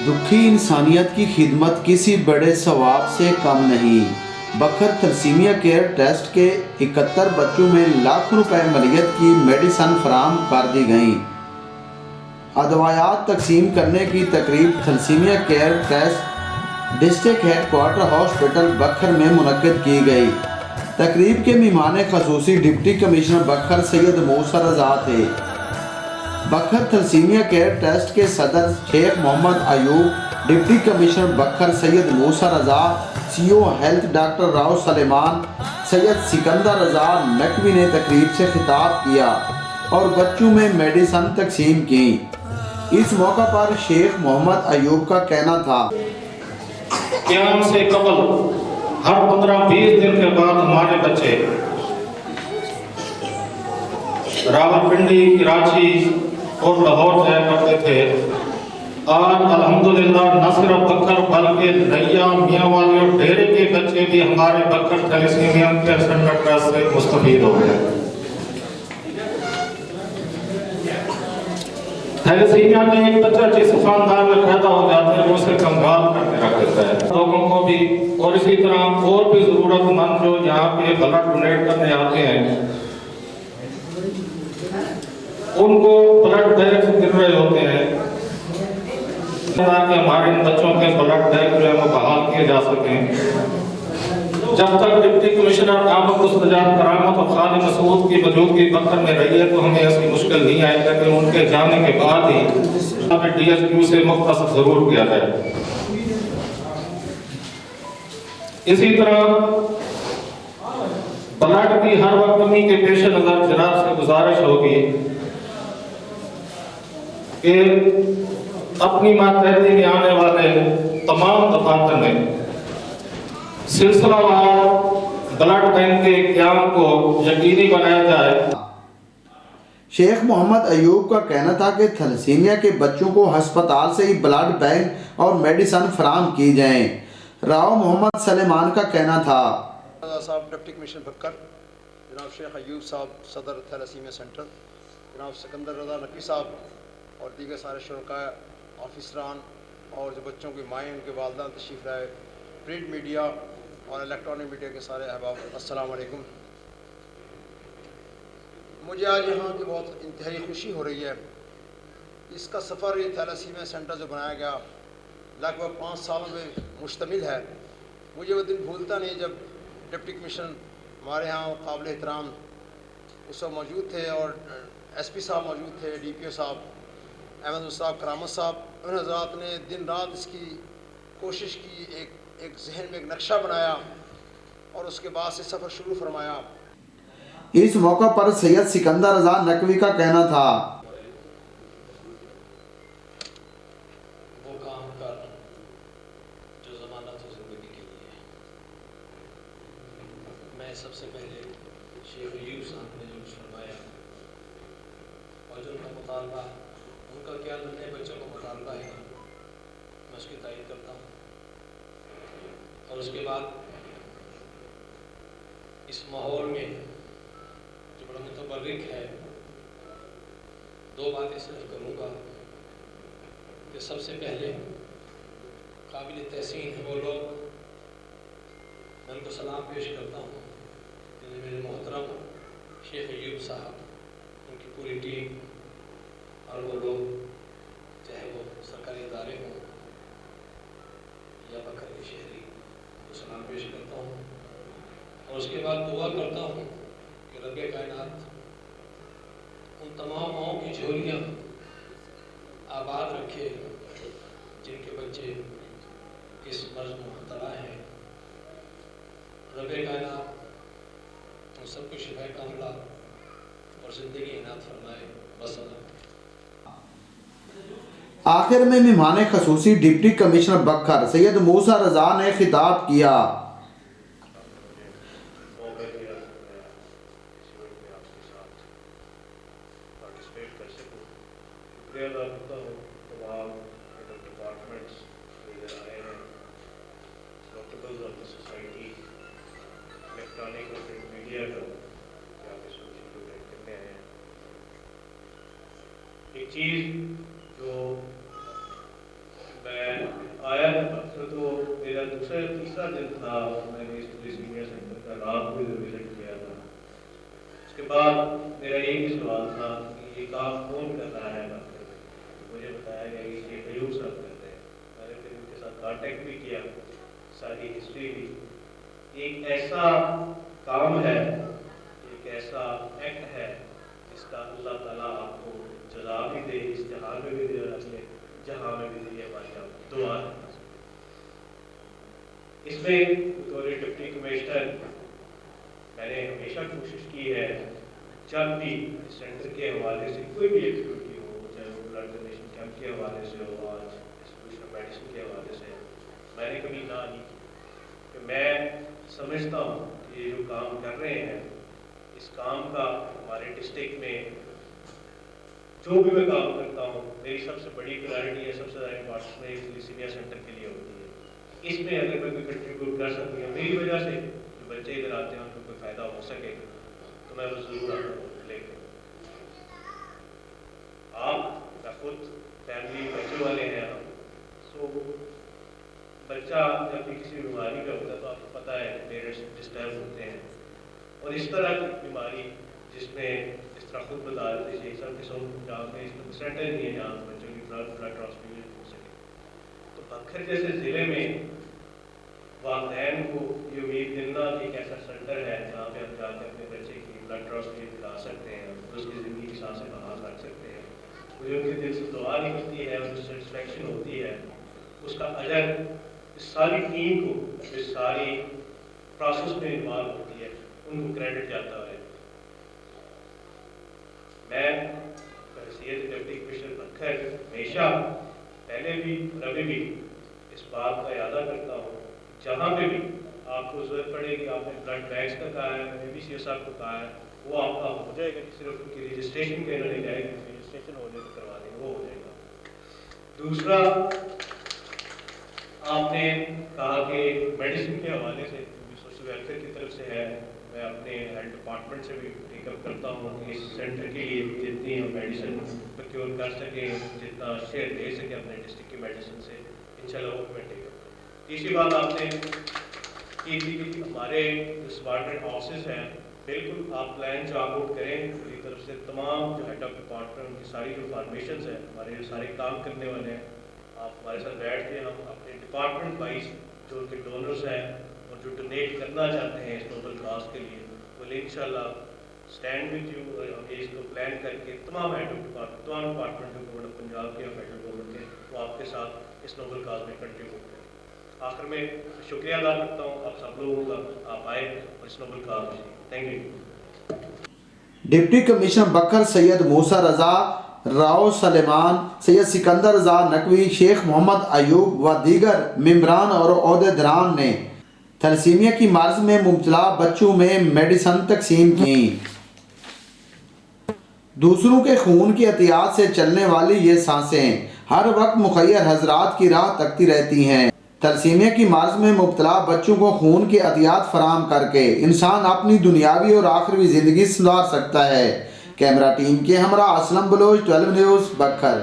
दुखी इंसानियत की खिदमत किसी बड़े सवाब से कम नहीं। बखर थलसीमिया केयर ट्रस्ट के 71 बच्चों में लाखों रुपए मलियत की मेडिसन फराहम कर दी गई। अदवायात तकसीम करने की तकरीब thalassemia care trust district headquarter hospital Bhakkar में मुनक्किद की गई। तकरीब के मेहमान खसूसी डिप्टी कमिश्नर बखर सैयद मूसा रज़ा थे। बखर थलसीमिया केयर ट्रस्ट के सदर Sheikh Mohammad Ayub, deputy commissioner Bhakkar Syed Musa Raza, CO health doctor Rao Suleman, Syed Sikandar Raza Naqvi ने तकरीब से खिताब किया और बच्चों में मेडिसन तकसीम की। इस मौका पर शेख मोहम्मद अयूब का कहना था, क्याम से कबल हर 15-20 दिन के बाद हमारे बच्चे रावलपिंडी, कराची और लाहौर जाया करते थे। आज अल्हम्दुलिल्लाह न सिर्फ बखर बल्कि नैया, मियांवाली और डेरे के बच्चे भी हमारे बखर थैलेसीमिया केयर सेंटर ट्रस्ट से मुस्तफीद हो गए। थैलेसीमिया में एक बच्चा जिस खानदान में पैदा हो जाता है वो उसे कंगाल करके रख देता है। लोगों को भी और इसी तरह और भी जरूरतमंद जो यहाँ पे ब्लड डोनेट करने आते हैं उनको ब्लड बैंक मिल रहे होते हैं ताकि हमारे बच्चों के ब्लड बैंक जो है वो बहाल किए जा सकें। जब तक डिप्टी कमिश्नर आमद मुस्तजाब करामत और खालिद मसूद की मौजूदगी बखर में रही है तो हमें ऐसी मुश्किल नहीं आई, लेकिन उनके जाने के बाद ही हमें DSQ से मुख्तसर जरूर किया जाए। इसी तरह ब्लड की हर वक्त कमी के पेश नजर जनाब से गुजारिश होगी कि अपनी मातहती में आने वाले तमाम दफातर में सिलसिलावार ब्लड बैंक के क्याम को यकीनी बनाया जाए। शेख मोहम्मद अयूब का कहना था कि थैलेसीमिया के बच्चों को अस्पताल से ही ब्लड बैंक और मेडिसन फराहम की जाएं। राव मोहम्मद सलेमान का कहना था, साहब डिप्टी कमिश्नर बक्कर, जनाब शेख अयूब साहब सदर थैलेसीमिया सेंटर, जनाब सिकंदर रज़ा नकवी साहब और दीगर सारे शुरका ऑफिसरान और जो बच्चों की माएँ उनके वालदान तशरीफ़ लाए, प्रिंट मीडिया और इलेक्ट्रॉनिक मीडिया के सारे अहबाब, अस्सलाम वालेकुम। मुझे आज यहाँ की बहुत इंतहाई खुशी हो रही है। इसका सफ़र ये थैलेसीमिया सेंटर जो बनाया गया लगभग 5 सालों में मुश्तमिल है। मुझे वो दिन भूलता नहीं जब डिप्टी कमिश्नर हमारे यहाँ काबिल एहतराम उस वक्त मौजूद थे और SP साहब मौजूद थे, DPO साहब, अहमद मुस्तफ़ा करामत साहब, उन हज़रात ने दिन रात इसकी कोशिश की, एक जहन में एक नक्शा बनाया और उसके बाद से सफ़र शुरू फरमाया। इस मौका पर सैयद सिकंदर रज़ा नकवी का कहना था, वो काम कर जो ज़माना तो ज़िंदगी के लिए। मैं सबसे पहले शेख अयूब साहब ने जो फरमाया और जो उनका मुतालबा, उनका क्या नन्हे बच्चों का मुतालबा है, मैं उसकी तारीफ करता हूँ। और उसके बाद इस माहौल में जो बड़ा मुतबर्रिक है, 2 बातें सिर्फ करूँगा कि सबसे पहले काबिल तहसीन है वो लोग, मैं उनको सलाम पेश करता हूँ कि मेरे मोहतरम शेख अयूब साहब, उनकी पूरी टीम और वो लोग, चाहे वो सरकारी इदारे हों या बखर के शहरी, तो सलाम पेश करता हूँ। और उसके बाद दुआ करता हूँ कि रब्बे कायनात उन तमाम माओं की झोलियाँ आबाद रखे जिनके बच्चे इस मर्ज में मुब्तला हैं। रब्बे कायनात उन सबको शिफा कामिला और ज़िंदगी इनात फरमाए। वसल्लम। आखिर में मेहमान खसूसी डिप्टी कमिश्नर बखर सैयद मूसा रज़ा ने खिताब किया। एक चीज़ जो मैं आया तो मेरा तीसरा दिन था, मैंने इस थैलेसीमिया सेंटर का रात को विजिट किया था। उसके बाद मेरा एक ही सवाल था कि ये काम कौन कर रहा है बक्खर में। तो मुझे बताया गया कि ये कयूब साहब करते हैं। मैंने फिर उनके साथ कांटेक्ट भी किया, सारी हिस्ट्री भी। एक ऐसा काम है, एक ऐसा एक्ट है जिसका अल्लाह ताला आपको जज़ा भी दे, इस जहान में भी दे और अगले जहां में भी दे, हमारी आप दुआ है। इसमें बतौर डिप्टी कमिश्नर मैंने हमेशा कोशिश की है, जब भी सेंटर के हवाले से कोई भी एक्टिविटी हो, चाहे वो ब्लड डोनेशन कैंप के हवाले से हो, आज डिस्ट्रीब्यूशन मेडिसिन के हवाले से, मैंने कभी ना नहीं की। कि मैं समझता हूँ कि ये जो काम कर रहे हैं, इस काम का हमारे डिस्ट्रिक्ट में जो भी मैं काम करता हूँ, मेरी सबसे बड़ी प्रायोरिटी है, सबसे ज़्यादा इम्पोर्टेंस थैलेसीमिया सेंटर के लिए होती है। इसमें अगर मैं कोई कंट्रीब्यूट कर सकूँ या मेरी वजह से जो बच्चे इधर आते हैं उनको कोई फ़ायदा हो सके तो मैं वो ज़रूर आता हूँ। लेकिन आप खुद फैमिली बच्चे वाले हैं आप, सो बच्चा जब भी किसी बीमारी का होता है तो आपको पता है पेरेंट्स डिस्टर्ब होते हैं, और इस तरह की बीमारी जिसमें इस तरह खुद बता रहे थे सब किस्म जहाँ में इसमें सेंटर नहीं है जहाँ बच्चों की ब्लड ट्रांसफ्यूजन हो सके। तो बक्खर जैसे ज़िले में वालिदैन को ये उम्मीद दिलना कि एक ऐसा सेंटर है जहाँ पे हम जाकर अपने बच्चे की ब्लड ट्रांसफ्यूजन दिला सकते हैं, उसकी ज़िंदगी की सांसें बहाल रख सकते हैं, मुझे उनके दिल से दुआ निकलती है, उनकी सेटिस्फेक्शन होती है, उसका अजर इस सारी टीम को, इस सारी प्रोसेस में इन्वॉल्व होती है, उनको क्रेडिट जाता है। मैं हैसियत डिप्टी कमिश्नर बक्खर हमेशा पहले भी और अभी भी इस बात का यादा करता हूँ, जहाँ पे भी आपको ज़रूरत पड़ेगी, आपने ब्लड बैंक्स का कहा है, ABCS साहब को कहा है, वो आपका हो जाएगा कि सिर्फ उनकी रजिस्ट्रेशन के लिए जाएगी, रजिस्ट्रेशन होने तो करवा देंगे, वो हो जाएगा। दूसरा, आपने कहा कि मेडिसिन के हवाले से सोशल वेलफेयर की तरफ से है, मैं अपने हेल्थ डिपार्टमेंट से भी टेकअप करता हूँ कि इस सेंटर के लिए जितनी हम मेडिसिन प्रोक्योर कर सकें, जितना शेयर दे सकें अपने डिस्ट्रिक्ट की मेडिसिन से, इंशाल्लाह वो मैं टेकअप करूँ। तीसरी बात आपने की थी कि हमारे जो सबऑर्डिनेट हाउसेस हैं, बिल्कुल आप प्लान चार्ट आउट करें पूरी तरफ से, तमाम जो हेड ऑफ डिपार्टमेंट उनकी सारी जो फॉर्मेशन है, हमारे जो सारे काम करने वाले हैं, आप हमारे साथ बैठ के हम अपने डिपार्टमेंट वाइज जो उनके डोनर्स हैं और जो डोनेट करना चाहते हैं इस नोबल काज के लिए, वो इंशाल्लाह स्टैंड विद यू, और हम इसको प्लान करके तमाम हेड ऑफ डिपार्टमेंट, तमाम डिपार्टमेंट जो गवर्नमेंट पंजाब के या फेडरल गवर्नमेंट के, वो आपके साथ इस नोबल काज में कंट्रीब्यूट करें। आखिर में शुक्रिया अदा करता हूँ आप सब लोगों का, आप आए और इस नोबल काज में। Thank you. Deputy commissioner Bhakkar Syed Musa Raza, Rao Suleman, Syed Sikandar Raza Naqvi, Sheikh Mohammad Ayub व दीगर मेंबरान और ओहदेदारान ने थैलेसीमिया की मर्ज में मुब्तला बच्चों में मेडिसन तकसीम की। दूसरों के खून की एहतियात से चलने वाली ये सांसें हर वक्त मुखय्यर हजरात की राह तकती रहती हैं। थैलेसीमिया की मर्ज में मुब्तला बच्चों को खून की एहतियात फराहम करके इंसान अपनी दुनियावी और आखिरी ज़िंदगी सुधार सकता है। कैमरा टीम के हमरा असलम बलोच, 12 न्यूज़ बक्खर।